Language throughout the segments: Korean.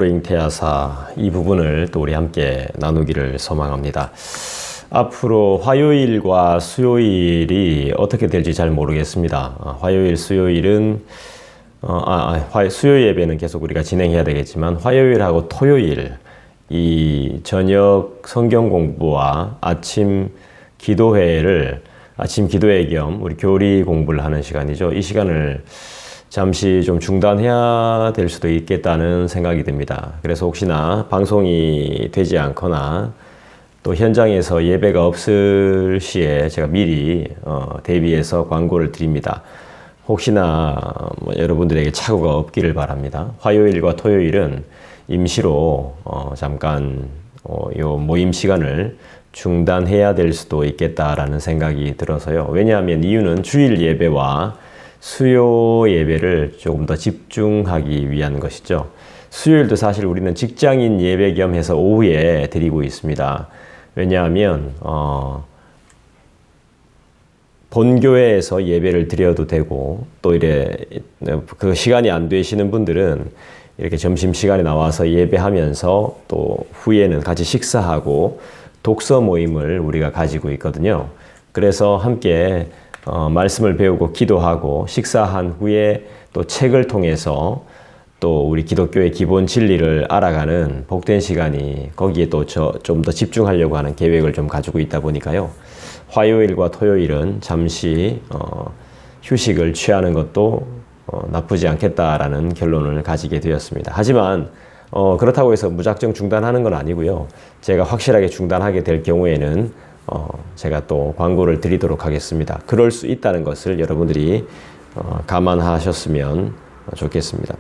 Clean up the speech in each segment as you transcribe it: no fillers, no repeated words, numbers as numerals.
잉태하사 이 부분을 또 우리 함께 나누기를 소망합니다. 앞으로 화요일과 수요일이 어떻게 될지 잘 모르겠습니다. 화요일, 수요일은 수요 예배는 계속 우리가 진행해야 되겠지만 화요일하고 토요일 이 저녁 성경 공부와 아침 기도회 겸 우리 교리 공부를 하는 시간이죠. 이 시간을 잠시 좀 중단해야 될 수도 있겠다는 생각이 듭니다. 그래서 혹시나 방송이 되지 않거나 또 현장에서 예배가 없을 시에 제가 미리 대비해서 광고를 드립니다. 혹시나 여러분들에게 착오가 없기를 바랍니다. 화요일과 토요일은 임시로 잠깐 요 모임 시간을 중단해야 될 수도 있겠다라는 생각이 들어서요. 왜냐하면 이유는 주일 예배와 수요 예배를 조금 더 집중하기 위한 것이죠. 수요일도 사실 우리는 직장인 예배 겸 해서 오후에 드리고 있습니다. 왜냐하면 본교회에서 예배를 드려도 되고 또 그 시간이 안 되시는 분들은 이렇게 점심시간에 나와서 예배하면서 또 후에는 같이 식사하고 독서 모임을 우리가 가지고 있거든요. 그래서 함께 말씀을 배우고 기도하고 식사한 후에 또 책을 통해서 또 우리 기독교의 기본 진리를 알아가는 복된 시간이 거기에 또 좀 더 집중하려고 하는 계획을 좀 가지고 있다 보니까요. 화요일과 토요일은 잠시 휴식을 취하는 것도 나쁘지 않겠다라는 결론을 가지게 되었습니다. 하지만 그렇다고 해서 무작정 중단하는 건 아니고요. 제가 확실하게 중단하게 될 경우에는 제가 또 광고를 드리도록 하겠습니다. 그럴 수 있다는 것을 여러분들이 감안하셨으면 좋겠습니다.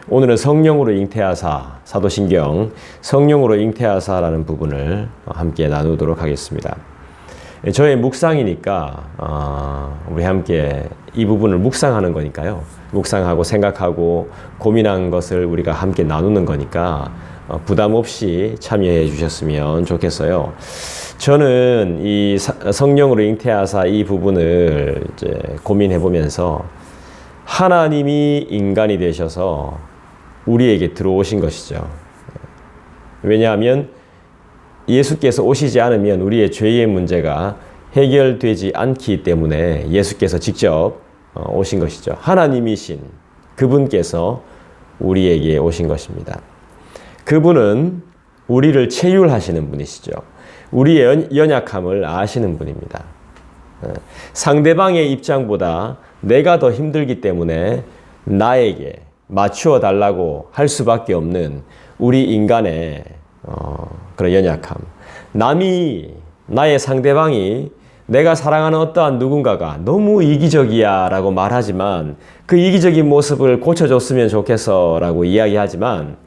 오늘은 성령으로 잉태하사, 사도신경 성령으로 잉태하사라는 부분을 함께 나누도록 하겠습니다. 저의 묵상이니까 우리 함께 이 부분을 묵상하는 거니까요. 묵상하고 생각하고 고민한 것을 우리가 함께 나누는 거니까 부담 없이 참여해 주셨으면 좋겠어요. 저는 이 성령으로 잉태하사 이 부분을 이제 고민해 보면서 하나님이 인간이 되셔서 우리에게 들어오신 것이죠. 왜냐하면 예수께서 오시지 않으면 우리의 죄의 문제가 해결되지 않기 때문에 예수께서 직접 오신 것이죠. 하나님이신 그분께서 우리에게 오신 것입니다. 그분은 우리를 체휼하시는 분이시죠. 우리의 연약함을 아시는 분입니다. 상대방의 입장보다 내가 더 힘들기 때문에 나에게 맞추어 달라고 할 수밖에 없는 우리 인간의 그런 연약함. 나의 상대방이 내가 사랑하는 어떠한 누군가가 너무 이기적이야 라고 말하지만 그 이기적인 모습을 고쳐줬으면 좋겠어 라고 이야기하지만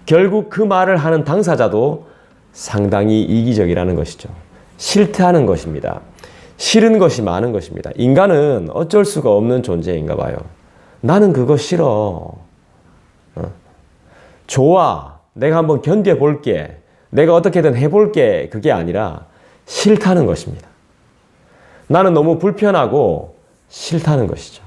결국 그 말을 하는 당사자도 상당히 이기적이라는 것이죠. 싫다는 것입니다. 싫은 것이 많은 것입니다. 인간은 어쩔 수가 없는 존재인가 봐요. 나는 그거 싫어. 좋아. 내가 한번 견뎌볼게. 내가 어떻게든 해볼게. 그게 아니라 싫다는 것입니다. 나는 너무 불편하고 싫다는 것이죠.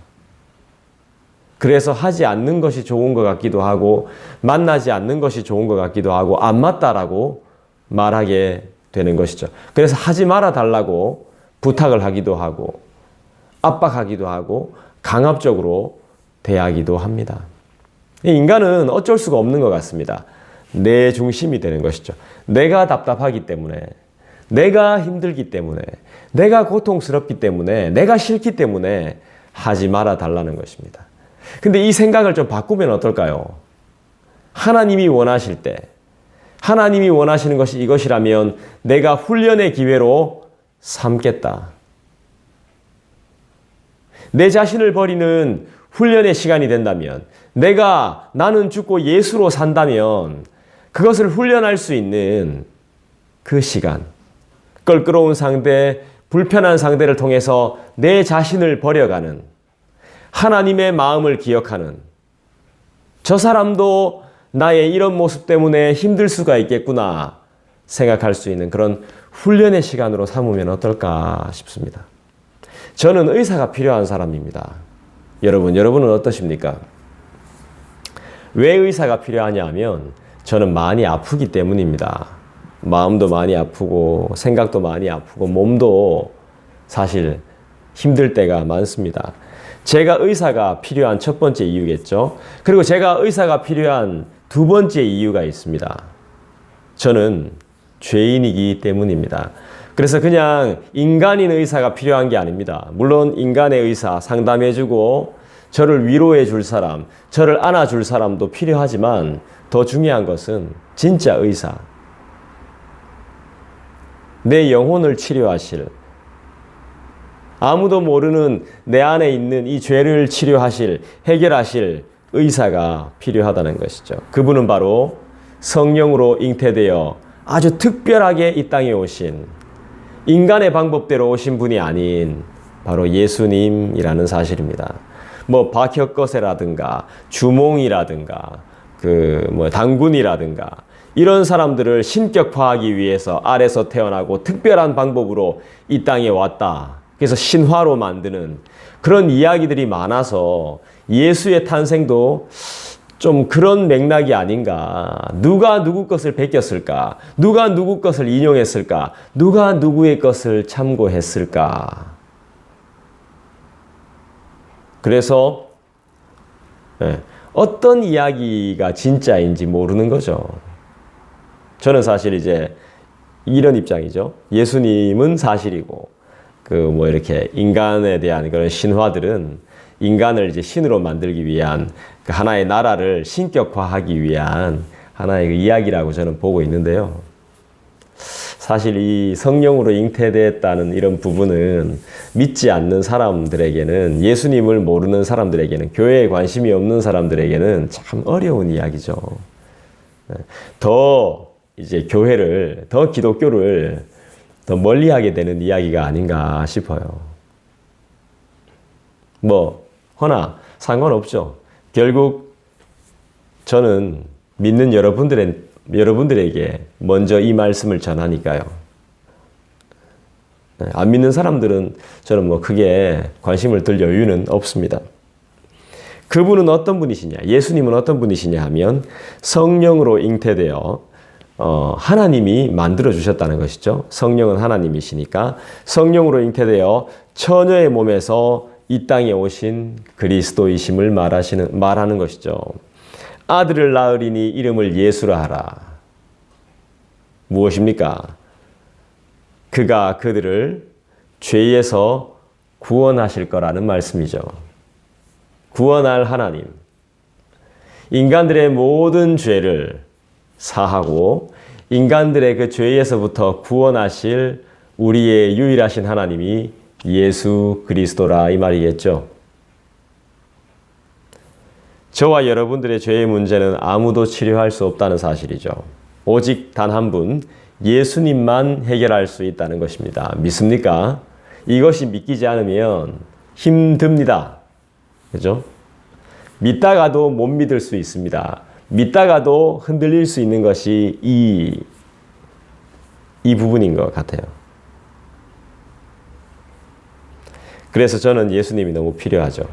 그래서 하지 않는 것이 좋은 것 같기도 하고 만나지 않는 것이 좋은 것 같기도 하고 안 맞다라고 말하게 되는 것이죠. 그래서 하지 말아 달라고 부탁을 하기도 하고 압박하기도 하고 강압적으로 대하기도 합니다. 인간은 어쩔 수가 없는 것 같습니다. 내 중심이 되는 것이죠. 내가 답답하기 때문에, 내가 힘들기 때문에, 내가 고통스럽기 때문에, 내가 싫기 때문에 하지 말아 달라는 것입니다. 근데 이 생각을 좀 바꾸면 어떨까요? 하나님이 원하실 때, 하나님이 원하시는 것이 이것이라면 내가 훈련의 기회로 삼겠다. 내 자신을 버리는 훈련의 시간이 된다면, 나는 죽고 예수로 산다면 그것을 훈련할 수 있는 그 시간, 껄끄러운 상대, 불편한 상대를 통해서 내 자신을 버려가는 하나님의 마음을 기억하는 저 사람도 나의 이런 모습 때문에 힘들 수가 있겠구나 생각할 수 있는 그런 훈련의 시간으로 삼으면 어떨까 싶습니다. 저는 의사가 필요한 사람입니다. 여러분은 어떠십니까? 왜 의사가 필요하냐 하면 저는 많이 아프기 때문입니다. 마음도 많이 아프고 생각도 많이 아프고 몸도 사실 힘들 때가 많습니다. 제가 의사가 필요한 첫 번째 이유겠죠. 그리고 제가 의사가 필요한 두 번째 이유가 있습니다. 저는 죄인이기 때문입니다. 그래서 그냥 인간인 의사가 필요한 게 아닙니다. 물론 인간의 의사, 상담해주고 저를 위로해 줄 사람, 저를 안아줄 사람도 필요하지만 더 중요한 것은 진짜 의사. 내 영혼을 치료하실, 아무도 모르는 내 안에 있는 이 죄를 치료하실, 해결하실 의사가 필요하다는 것이죠. 그분은 바로 성령으로 잉태되어 아주 특별하게 이 땅에 오신, 인간의 방법대로 오신 분이 아닌 바로 예수님이라는 사실입니다. 뭐 박혁거세라든가 주몽이라든가 당군이라든가 이런 사람들을 신격화하기 위해서 아래서 태어나고 특별한 방법으로 이 땅에 왔다. 그래서 신화로 만드는 그런 이야기들이 많아서 예수의 탄생도 좀 그런 맥락이 아닌가. 누가 누구 것을 베꼈을까? 누가 누구 것을 인용했을까? 누가 누구의 것을 참고했을까? 그래서 어떤 이야기가 진짜인지 모르는 거죠. 저는 사실 이제 이런 입장이죠. 예수님은 사실이고, 이렇게 인간에 대한 그런 신화들은 인간을 이제 신으로 만들기 위한 그 하나의 나라를 신격화하기 위한 하나의 그 이야기라고 저는 보고 있는데요. 사실 이 성령으로 잉태됐다는 이런 부분은 믿지 않는 사람들에게는, 예수님을 모르는 사람들에게는, 교회에 관심이 없는 사람들에게는 참 어려운 이야기죠. 더 이제 교회를, 더 기독교를 더 멀리하게 되는 이야기가 아닌가 싶어요. 허나 상관없죠. 결국 저는 믿는 여러분들에게 먼저 이 말씀을 전하니까요. 안 믿는 사람들은 저는 크게 관심을 들 여유는 없습니다. 그분은 어떤 분이시냐? 예수님은 어떤 분이시냐 하면 성령으로 잉태되어 하나님이 만들어 주셨다는 것이죠. 성령은 하나님이시니까 성령으로 잉태되어 처녀의 몸에서 이 땅에 오신 그리스도이심을 말하는 것이죠. 아들을 낳으리니 이름을 예수라 하라. 무엇입니까? 그가 그들을 죄에서 구원하실 거라는 말씀이죠. 구원할 하나님. 인간들의 모든 죄를 사하고 인간들의 그 죄에서부터 구원하실 우리의 유일하신 하나님이 예수 그리스도라 이 말이겠죠. 저와 여러분들의 죄의 문제는 아무도 치료할 수 없다는 사실이죠. 오직 단 한 분, 예수님만 해결할 수 있다는 것입니다. 믿습니까? 이것이 믿기지 않으면 힘듭니다. 그죠? 믿다가도 못 믿을 수 있습니다. 믿다가도 흔들릴 수 있는 것이 이 부분인 것 같아요. 그래서 저는 예수님이 너무 필요하죠.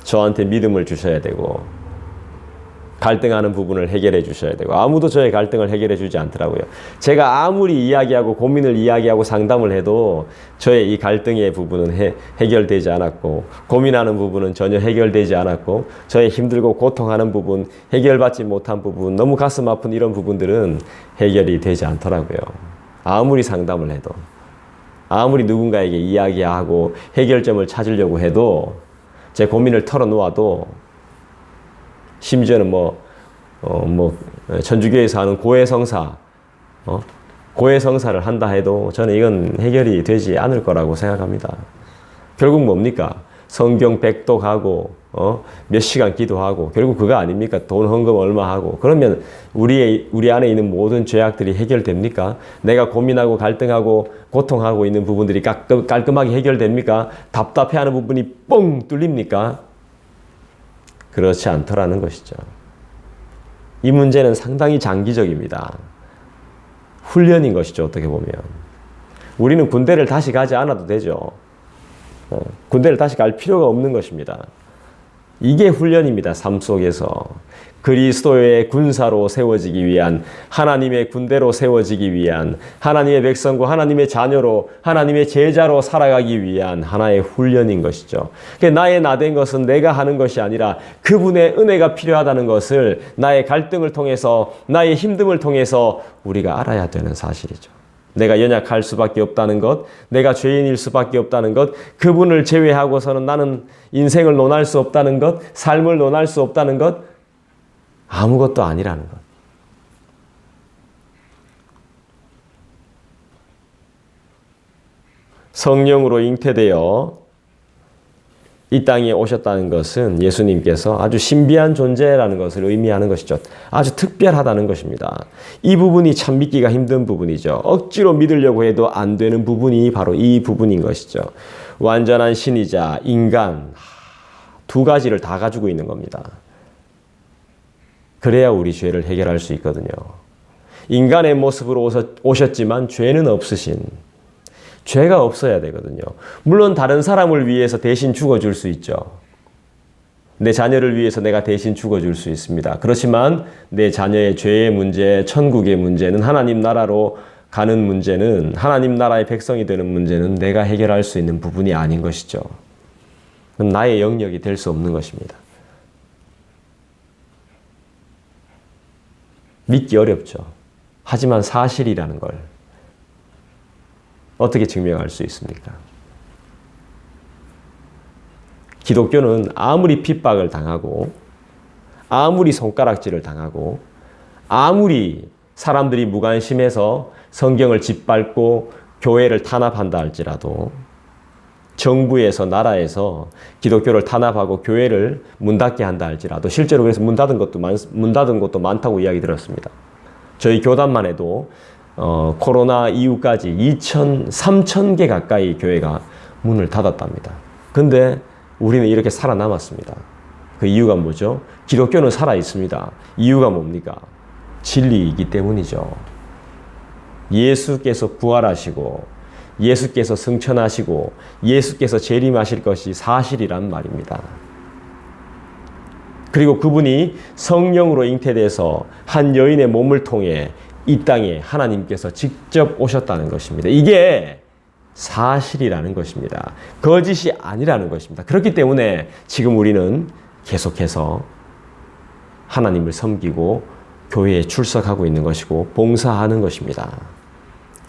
저한테 믿음을 주셔야 되고 갈등하는 부분을 해결해 주셔야 되고, 아무도 저의 갈등을 해결해 주지 않더라고요. 제가 아무리 이야기하고 고민을 이야기하고 상담을 해도 저의 이 갈등의 부분은 해결되지 않았고, 고민하는 부분은 전혀 해결되지 않았고, 저의 힘들고 고통하는 부분, 해결받지 못한 부분, 너무 가슴 아픈 이런 부분들은 해결이 되지 않더라고요. 아무리 상담을 해도, 아무리 누군가에게 이야기하고 해결점을 찾으려고 해도, 제 고민을 털어놓아도, 심지어는 천주교에서 하는 고해성사, 고해성사를 한다 해도 저는 이건 해결이 되지 않을 거라고 생각합니다. 결국 뭡니까? 성경 100도 가고, 몇 시간 기도하고, 결국 그거 아닙니까? 돈 헌금 얼마 하고. 그러면 우리 안에 있는 모든 죄악들이 해결됩니까? 내가 고민하고 갈등하고 고통하고 있는 부분들이 깔끔하게 해결됩니까? 답답해하는 부분이 뻥 뚫립니까? 그렇지 않더라는 것이죠. 이 문제는 상당히 장기적입니다. 훈련인 것이죠, 어떻게 보면. 우리는 군대를 다시 가지 않아도 되죠. 군대를 다시 갈 필요가 없는 것입니다. 이게 훈련입니다. 삶 속에서. 그리스도의 군사로 세워지기 위한, 하나님의 군대로 세워지기 위한, 하나님의 백성과 하나님의 자녀로, 하나님의 제자로 살아가기 위한 하나의 훈련인 것이죠. 나의 나된 것은 내가 하는 것이 아니라 그분의 은혜가 필요하다는 것을 나의 갈등을 통해서, 나의 힘듦을 통해서 우리가 알아야 되는 사실이죠. 내가 연약할 수밖에 없다는 것, 내가 죄인일 수밖에 없다는 것, 그분을 제외하고서는 나는 인생을 논할 수 없다는 것, 삶을 논할 수 없다는 것, 아무것도 아니라는 것. 성령으로 잉태되어 이 땅에 오셨다는 것은 예수님께서 아주 신비한 존재라는 것을 의미하는 것이죠. 아주 특별하다는 것입니다. 이 부분이 참 믿기가 힘든 부분이죠. 억지로 믿으려고 해도 안 되는 부분이 바로 이 부분인 것이죠. 완전한 신이자 인간, 두 가지를 다 가지고 있는 겁니다. 그래야 우리 죄를 해결할 수 있거든요. 인간의 모습으로 오셨지만 죄는 없으신, 죄가 없어야 되거든요. 물론 다른 사람을 위해서 대신 죽어줄 수 있죠. 내 자녀를 위해서 내가 대신 죽어줄 수 있습니다. 그렇지만 내 자녀의 죄의 문제, 천국의 문제는, 하나님 나라로 가는 문제는, 하나님 나라의 백성이 되는 문제는 내가 해결할 수 있는 부분이 아닌 것이죠. 그럼 나의 영역이 될 수 없는 것입니다. 믿기 어렵죠. 하지만 사실이라는 걸 어떻게 증명할 수 있습니까? 기독교는 아무리 핍박을 당하고, 아무리 손가락질을 당하고, 아무리 사람들이 무관심해서 성경을 짓밟고 교회를 탄압한다 할지라도, 정부에서, 나라에서 기독교를 탄압하고 교회를 문 닫게 한다 할지라도, 실제로 그래서 문 닫은 것도 많다고 이야기 들었습니다. 저희 교단만 해도 코로나 이후까지 3,000개 가까이 교회가 문을 닫았답니다. 근데 우리는 이렇게 살아남았습니다. 그 이유가 뭐죠? 기독교는 살아있습니다. 이유가 뭡니까? 진리이기 때문이죠. 예수께서 부활하시고, 예수께서 승천하시고, 예수께서 재림하실 것이 사실이란 말입니다. 그리고 그분이 성령으로 잉태돼서 한 여인의 몸을 통해 이 땅에 하나님께서 직접 오셨다는 것입니다. 이게 사실이라는 것입니다. 거짓이 아니라는 것입니다. 그렇기 때문에 지금 우리는 계속해서 하나님을 섬기고 교회에 출석하고 있는 것이고 봉사하는 것입니다.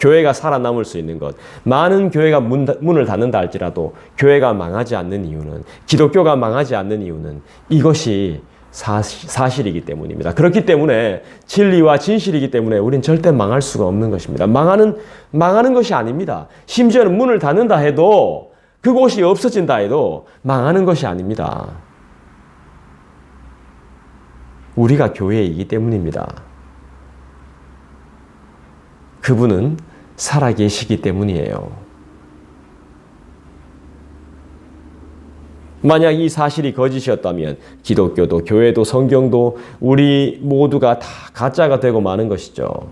교회가 살아남을 수 있는 것, 많은 교회가 문을 닫는다 할지라도 교회가 망하지 않는 이유는, 기독교가 망하지 않는 이유는 이것이 사실이기 때문입니다. 그렇기 때문에 진리와 진실이기 때문에 우린 절대 망할 수가 없는 것입니다. 망하는 것이 아닙니다. 심지어는 문을 닫는다 해도, 그곳이 없어진다 해도 망하는 것이 아닙니다. 우리가 교회이기 때문입니다. 그분은 살아계시기 때문이에요. 만약 이 사실이 거짓이었다면 기독교도, 교회도, 성경도 우리 모두가 다 가짜가 되고 마는 것이죠.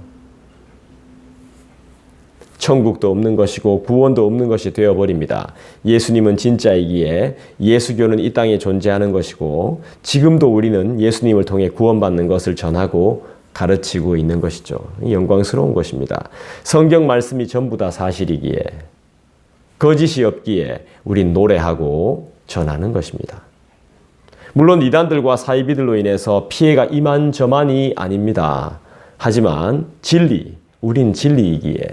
천국도 없는 것이고 구원도 없는 것이 되어버립니다. 예수님은 진짜이기에 예수교는 이 땅에 존재하는 것이고, 지금도 우리는 예수님을 통해 구원받는 것을 전하고 가르치고 있는 것이죠. 영광스러운 것입니다. 성경 말씀이 전부 다 사실이기에, 거짓이 없기에 우린 노래하고 전하는 것입니다. 물론 이단들과 사이비들로 인해서 피해가 이만저만이 아닙니다. 하지만 우린 진리이기에,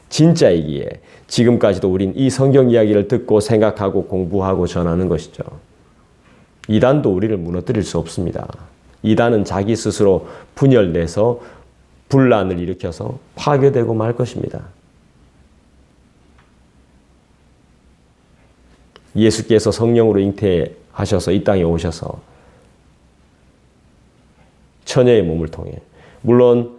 진짜이기에 지금까지도 우린 이 성경 이야기를 듣고 생각하고 공부하고 전하는 것이죠. 이단도 우리를 무너뜨릴 수 없습니다. 이단은 자기 스스로 분열내서 분란을 일으켜서 파괴되고 말 것입니다. 예수께서 성령으로 잉태하셔서 이 땅에 오셔서 처녀의 몸을 통해, 물론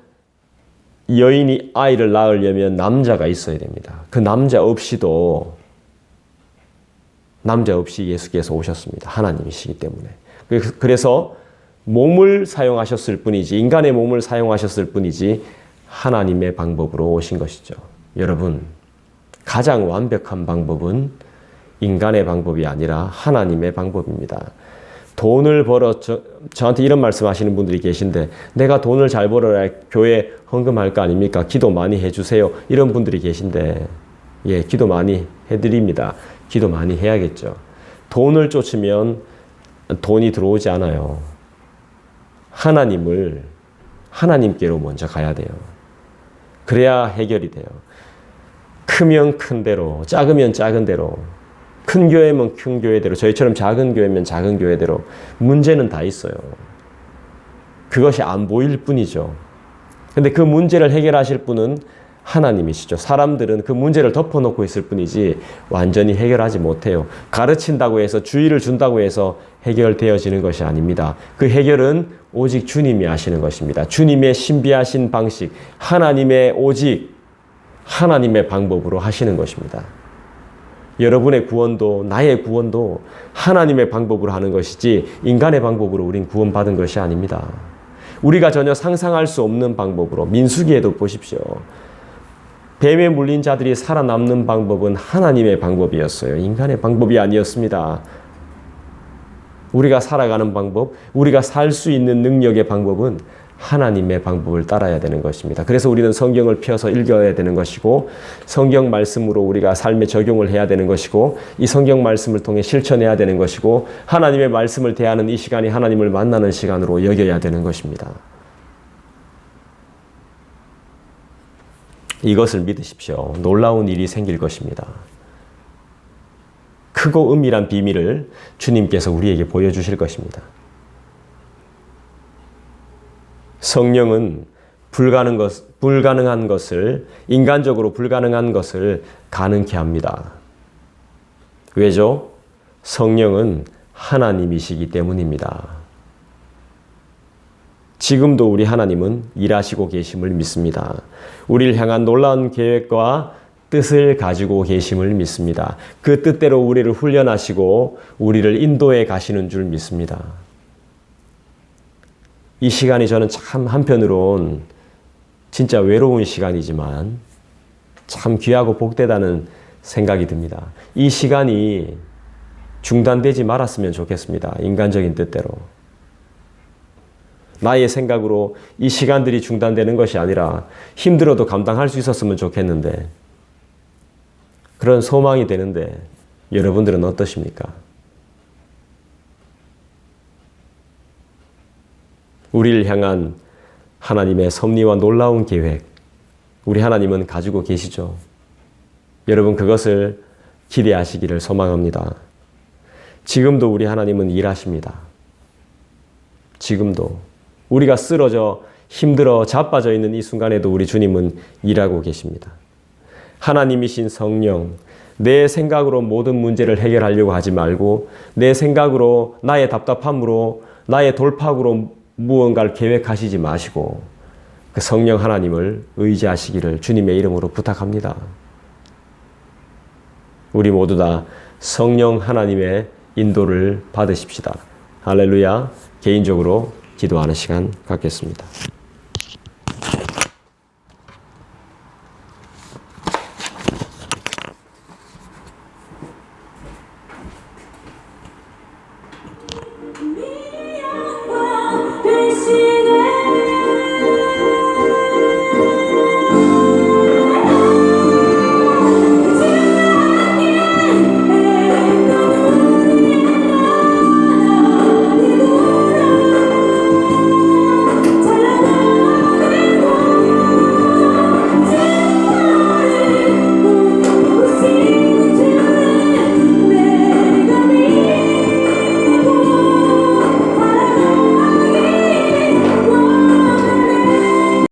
여인이 아이를 낳으려면 남자가 있어야 됩니다. 그 남자 없이 예수께서 오셨습니다. 하나님이시기 때문에. 그래서 몸을 사용하셨을 뿐이지, 인간의 몸을 사용하셨을 뿐이지 하나님의 방법으로 오신 것이죠. 여러분, 가장 완벽한 방법은 인간의 방법이 아니라 하나님의 방법입니다. 돈을 벌어 저한테 이런 말씀하시는 분들이 계신데 내가 돈을 잘 벌어야 교회 헌금할 거 아닙니까? 기도 많이 해주세요. 이런 분들이 계신데 예, 기도 많이 해드립니다. 기도 많이 해야겠죠. 돈을 쫓으면 돈이 들어오지 않아요. 하나님께로 먼저 가야 돼요. 그래야 해결이 돼요. 크면 큰 대로, 작으면 작은 대로, 큰 교회면 큰 교회대로, 저희처럼 작은 교회면 작은 교회대로 문제는 다 있어요. 그것이 안 보일 뿐이죠. 근데 그 문제를 해결하실 분은 하나님이시죠. 사람들은 그 문제를 덮어놓고 있을 뿐이지 완전히 해결하지 못해요. 가르친다고 해서 주의를 준다고 해서 해결되어지는 것이 아닙니다. 그 해결은 오직 주님이 하시는 것입니다. 주님의 신비하신 방식, 오직 하나님의 방법으로 하시는 것입니다. 여러분의 구원도 나의 구원도 하나님의 방법으로 하는 것이지 인간의 방법으로 우린 구원받은 것이 아닙니다. 우리가 전혀 상상할 수 없는 방법으로 민수기에도 보십시오. 뱀에 물린 자들이 살아남는 방법은 하나님의 방법이었어요. 인간의 방법이 아니었습니다. 우리가 살아가는 방법, 우리가 살 수 있는 능력의 방법은 하나님의 방법을 따라야 되는 것입니다. 그래서 우리는 성경을 펴서 읽어야 되는 것이고 성경 말씀으로 우리가 삶에 적용을 해야 되는 것이고 이 성경 말씀을 통해 실천해야 되는 것이고 하나님의 말씀을 대하는 이 시간이 하나님을 만나는 시간으로 여겨야 되는 것입니다. 이것을 믿으십시오. 놀라운 일이 생길 것입니다. 크고 은밀한 비밀을 주님께서 우리에게 보여주실 것입니다. 성령은 불가능한 것을, 인간적으로 불가능한 것을 가능케 합니다. 왜죠? 성령은 하나님이시기 때문입니다. 지금도 우리 하나님은 일하시고 계심을 믿습니다. 우리를 향한 놀라운 계획과 뜻을 가지고 계심을 믿습니다. 그 뜻대로 우리를 훈련하시고 우리를 인도해 가시는 줄 믿습니다. 이 시간이 저는 참 한편으론 진짜 외로운 시간이지만 참 귀하고 복되다는 생각이 듭니다. 이 시간이 중단되지 말았으면 좋겠습니다. 인간적인 뜻대로. 나의 생각으로 이 시간들이 중단되는 것이 아니라 힘들어도 감당할 수 있었으면 좋겠는데 그런 소망이 되는데 여러분들은 어떠십니까? 우리를 향한 하나님의 섭리와 놀라운 계획, 우리 하나님은 가지고 계시죠. 여러분 그것을 기대하시기를 소망합니다. 지금도 우리 하나님은 일하십니다. 지금도 우리가 쓰러져 힘들어 자빠져 있는 이 순간에도 우리 주님은 일하고 계십니다. 하나님이신 성령, 내 생각으로 모든 문제를 해결하려고 하지 말고 내 생각으로 나의 답답함으로 나의 돌파구로 무언가를 계획하시지 마시고 그 성령 하나님을 의지하시기를 주님의 이름으로 부탁합니다. 우리 모두 다 성령 하나님의 인도를 받으십시다. 할렐루야. 개인적으로 기도하는 시간 갖겠습니다.